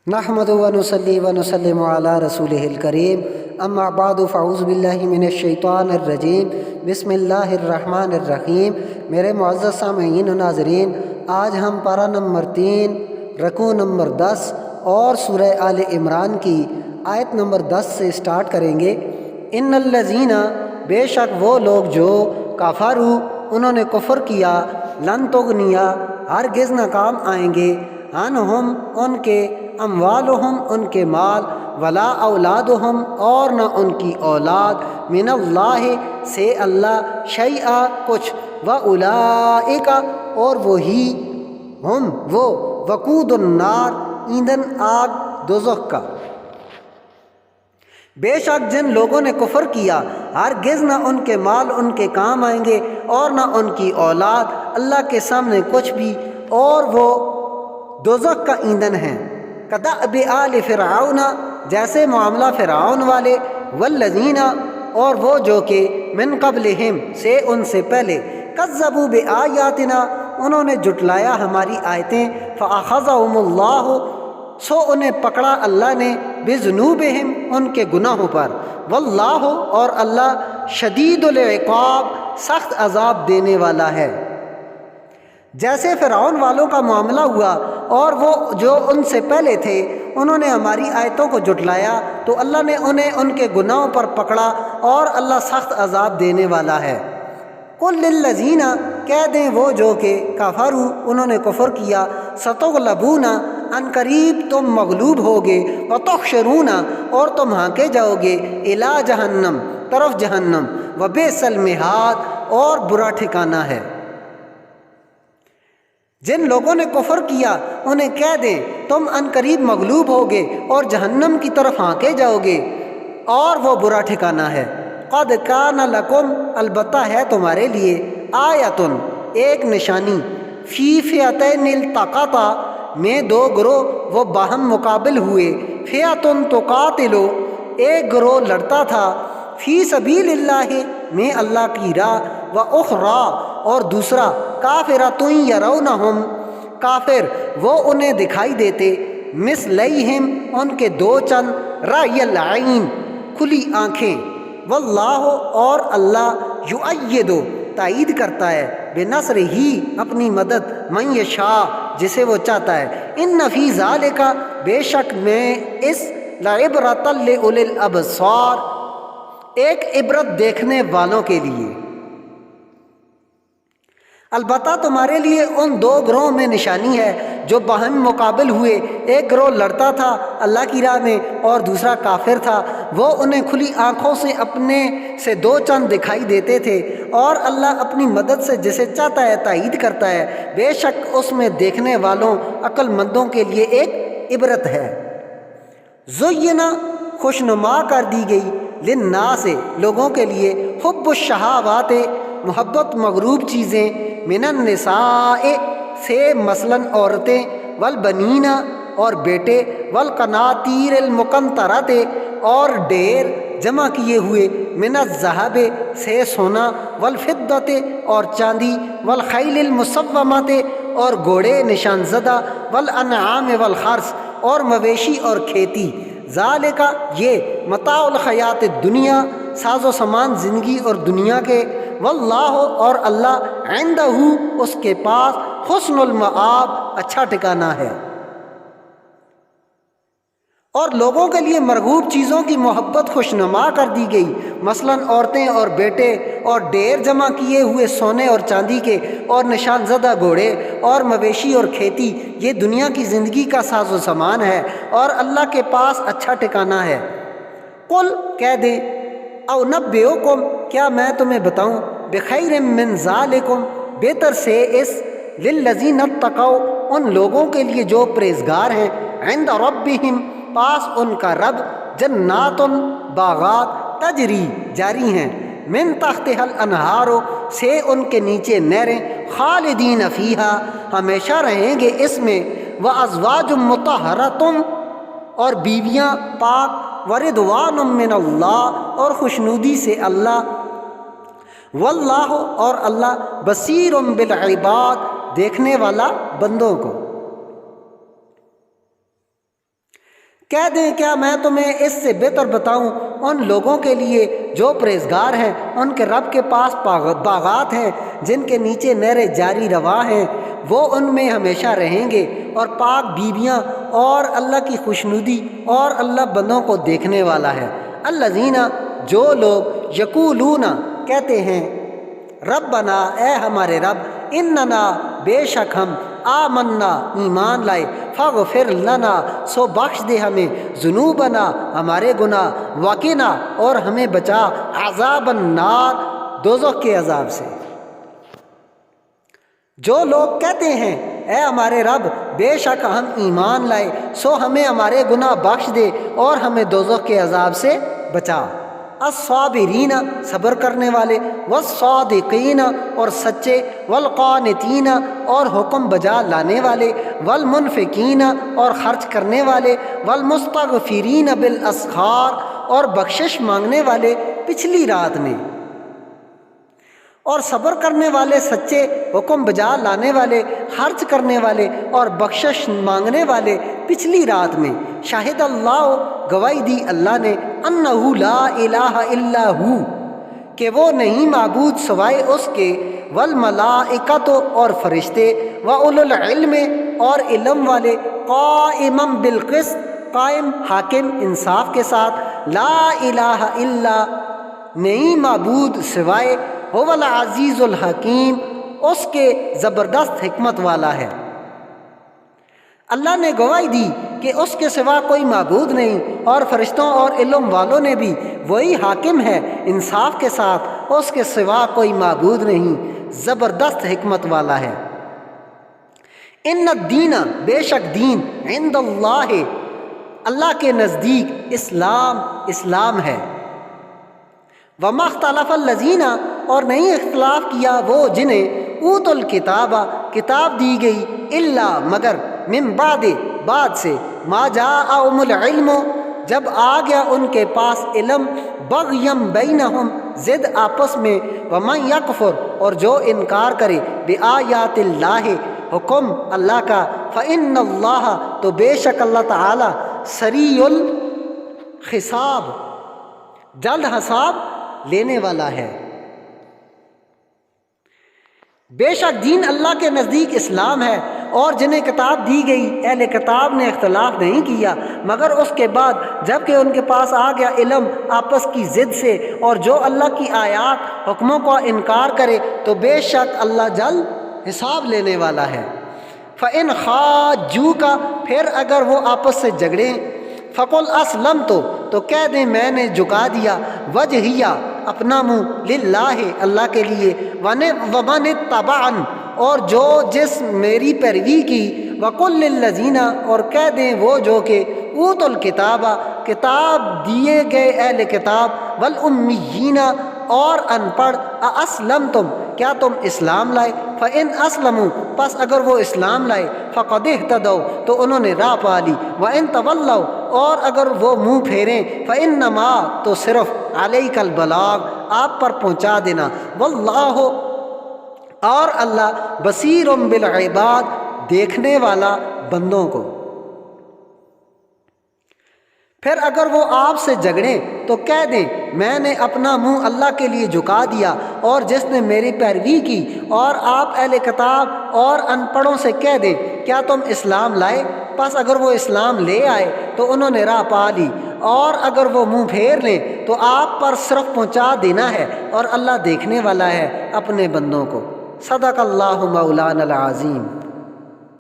نحمد و نصلی و نسلم علی رسولہ الکریم اما بعد فاعوذ باللہ من الشیطان الرجیم بسم اللہ الرحمن الرحیم۔ میرے معزز سامعین و ناظرین، آج ہم پارہ نمبر 3 رکوع نمبر 10 اور سورہ آل عمران کی آیت نمبر 10 سے سٹارٹ کریں گے۔ ان الذین، بے شک وہ لوگ جو کفروا، انہوں نے کفر کیا، لن تغنیا، ہرگز نہ کام آئیں گے، عنہم ان کے، اموالہم ان کے مال، ولا اولادہم اور نہ ان کی اولاد، من اللہ سے اللہ، شیئا کچھ، واولئک اور وہی، ہم وہ، وقود النار ایندھن آگ دوزخ کا۔ بے شک جن لوگوں نے کفر کیا، ہرگز نہ ان کے مال ان کے کام آئیں گے اور نہ ان کی اولاد اللہ کے سامنے کچھ بھی، اور وہ دوزخ کا ایندھن ہیں۔ کدأب آل فرعون، جیسے معاملہ فرعون والے، والذین اور وہ جو کہ من قبلہم سے ان سے پہلے، کذبوا بآیاتنا انہوں نے جھٹلایا ہماری آیتیں، فأخذہم اللہ سو انہیں پکڑا اللہ نے، بذنوبہم ان کے گناہوں پر، واللہ اور اللہ شدید العقاب سخت عذاب دینے والا ہے۔ جیسے فرعون والوں کا معاملہ ہوا اور وہ جو ان سے پہلے تھے انہوں نے ہماری آیتوں کو جھٹلایا تو اللہ نے انہیں ان کے گناہوں پر پکڑا اور اللہ سخت عذاب دینے والا ہے۔ قل للذین، کہہ دیں وہ جو کہ کفروا انہوں نے کفر کیا، ستغلبون ان قریب تم مغلوب ہوگے، وتحشرون اور تم ہانکے جاؤ گے، الی جہنم طرف جہنم، وبئس المہاد اور برا ٹھکانہ ہے۔ جن لوگوں نے کفر کیا انہیں کہہ دیں تم ان قریب مغلوب ہوگے اور جہنم کی طرف ہانکے جاؤ گے اور وہ برا ٹھکانہ ہے۔ قد کان لکم، البتہ ہے تمہارے لیے، آیتن ایک نشانی، فی فئتین التقطا میں دو گروہ وہ باہم مقابل ہوئے، فئتن تقاتلو ایک گروہ لڑتا تھا، فی سبیل اللہ میں اللہ کی راہ، و اخری اور دوسرا، کافرۃ یرونہم کافر وہ انہیں دکھائی دیتے، مثلیہم ان کے دو چند، رأی العین کھلی آنکھیں، واللہ اور اللہ یؤید تائید کرتا ہے، بنصرہ اپنی مدد، من یشاء جسے وہ چاہتا ہے، ان فی ذالک بے شک میں اس، لعبرۃ لأولی الابصار ایک عبرت دیکھنے والوں کے لیے۔ البتہ تمہارے لیے ان دو گروہوں میں نشانی ہے جو باہم مقابل ہوئے، ایک گروہ لڑتا تھا اللہ کی راہ میں اور دوسرا کافر تھا، وہ انہیں کھلی آنکھوں سے اپنے سے دو چند دکھائی دیتے تھے اور اللہ اپنی مدد سے جسے چاہتا ہے تائید کرتا ہے، بے شک اس میں دیکھنے والوں عقل مندوں کے لیے ایک عبرت ہے۔ زینا خوشنما کر دی گئی، للناس لوگوں کے لیے، حب الشہوات محبت مغروب چیزیں، من النساء سے مثلاً عورتیں، والبنین اور بیٹے، والقناطیر المقنطرۃ اور ڈیر جمع کیے ہوئے، من الذہب سے سونا، والفضۃ اور چاندی، والخیل المسومۃ اور گھوڑے نشان زدہ، والانعام والحرث اور مویشی اور کھیتی، ذالک یہ، متاع الحیات الدنیا ساز و سامان زندگی اور دنیا کے، واللہ اور اللہ عندہ اس کے پاس، حسن المآب اچھا ٹھکانہ ہے۔ اور لوگوں کے لیے مرغوب چیزوں کی محبت خوشنما کر دی گئی، مثلاً عورتیں اور بیٹے اور ڈیر جمع کیے ہوئے سونے اور چاندی کے، اور نشان زدہ گھوڑے اور مویشی اور کھیتی، یہ دنیا کی زندگی کا ساز و سامان ہے اور اللہ کے پاس اچھا ٹھکانہ ہے۔ قل کہہ دیں، او نبئکم کیا میں تمہیں بتاؤں، بخیر من ذالکم بہتر سے اس، للذین اتقوا ان لوگوں کے لیے جو پرہیزگار ہیں، عند ربہم پاس ان کا رب، جنات باغات، تجری جاری ہیں، من تحتها الانہار سے ان کے نیچے نہریں، خالدین فیہا ہمیشہ رہیں گے اس میں، وازواج مطہرۃ اور بیویاں پاک، ورضوان من اللہ اور خوشنودی سے اللہ، واللہ اور اللہ بصیر بالعباد دیکھنے والا بندوں کو۔ کہہ دیں کیا میں تمہیں اس سے بہتر بتاؤں ان لوگوں کے لیے جو پرہیزگار ہیں، ان کے رب کے پاس باغات ہیں جن کے نیچے نہریں جاری رواں ہیں، وہ ان میں ہمیشہ رہیں گے، اور پاک بیویاں، اور اللہ کی خوشنودی، اور اللہ بندوں کو دیکھنے والا ہے۔ الذین، جو لوگ یقولون کہتے ہیں، ربنا، اے ہمارے رب، اننا، بے شک ہم، آمنا، ایمان لائے، فاغفر لنا، سو بخش دے ہمیں، ذنوبنا، ہمارے گناہ، وقنا، اور ہمیں بچا، عذاب النار، دوزخ کے عذاب سے۔ جو لوگ کہتے ہیں اے ہمارے رب، بے شک ہم ایمان لائے، سو ہمیں ہمارے گناہ بخش دے اور ہمیں دوزخ کے عذاب سے بچا۔ الصابرین، صبر کرنے والے، والصادقین، اور سچے، والقانتین، اور حکم بجا لانے والے، والمنفقین، اور خرچ کرنے والے، والمستغفرین بالاسحار، اور بخشش مانگنے والے پچھلی رات میں۔ اور صبر کرنے والے، سچے، حکم بجا لانے والے، خرچ کرنے والے، اور بخشش مانگنے والے پچھلی رات میں۔ شاہد اللہ، گواہی دی اللہ نے، انہ لا الہ الا ہو، کہ وہ نہیں معبود سوائے اس کے، والملائکۃ، اور فرشتے، واولو العلم، اور علم والے، قائما بالقسط، قائم، حاکم، انصاف کے ساتھ، لا الہ الا، نہیں معبود سوائے، هو العزیز الحکیم، اس کے زبردست حکمت والا ہے۔ اللہ نے گواہی دی کہ اس کے سوا کوئی معبود نہیں، اور فرشتوں اور علم والوں نے بھی، وہی حاکم ہے انصاف کے ساتھ، اس کے سوا کوئی معبود نہیں، زبردست حکمت والا ہے۔ ان الدین، بے شک دین، عند اللہ، اللہ کے نزدیک، اسلام ہے۔ وما اختلف الذین، اور نہیں اختلاف کیا وہ جنہیں اوتوا الکتاب، کتاب دی گئی، الا، مگر، من بعد سے، ما جاءہم العلم، جب آ گیا ان کے پاس علم، بغیم بینہم، ضد آپس میں، ومن یکفر، اور جو انکار کرے، بآیات اللہ، حکم اللہ کا، فإن اللہ، تو بے شک اللہ تعالی، سریع الحساب، جلد حساب لینے والا ہے۔ بے شک دین اللہ کے نزدیک اسلام ہے، اور جنہیں کتاب دی گئی، اہل کتاب نے اختلاف نہیں کیا، مگر اس کے بعد جب کہ ان کے پاس آ گیا علم آپس کی ضد سے، اور جو اللہ کی آیات، حکموں کا انکار کرے، تو بے شک اللہ جلد حساب لینے والا ہے۔ فَإِنْ خَاجُّوكَ، پھر اگر وہ آپس سے جھگڑیں، فَقُلْ أَسْلَمْتُ، تو کہہ دیں میں نے جھکا دیا، وجہیہ، اپنا منہ، للہ، اللہ کے لیے، وَمَنِ اتَّبَعَنِ، اور جس میری پیروی کی، وَقُلْ لِلَّذِينَ، اور کہہ دیں وہ جو کہ اوتوا الکتاب، کتاب دیے گئے اہل کتاب، والأمیین، اور ان پڑھ، اَأَسْلَمْتُمْ، کیا تم اسلام لائے؟ فَإِنْ أَسْلَمُوا، پس اگر وہ اسلام لائے، فَقَدِ اهْتَدَوْا، تو انہوں نے راہ پا لی، وَإِنْ تَوَلَّوْا، اور اگر وہ منہ پھیریں، فَإِنَّمَا، تو صرف، عَلَيْكَ الْبَلَاغُ، آپ پر پہنچا دینا، وَاللَّهُ، اور اللہ، بصیر بالعباد، دیکھنے والا بندوں کو۔ پھر اگر وہ آپ سے جھگڑیں تو کہہ دیں میں نے اپنا منہ اللہ کے لیے جھکا دیا، اور جس نے میری پیروی کی، اور آپ اہل کتاب اور ان پڑھوں سے کہہ دیں کیا تم اسلام لائے؟ پس اگر وہ اسلام لے آئے تو انہوں نے راہ پا لی، اور اگر وہ منہ پھیر لیں تو آپ پر صرف پہنچا دینا ہے، اور اللہ دیکھنے والا ہے اپنے بندوں کو۔ صدق اللہ مولانا العظیم۔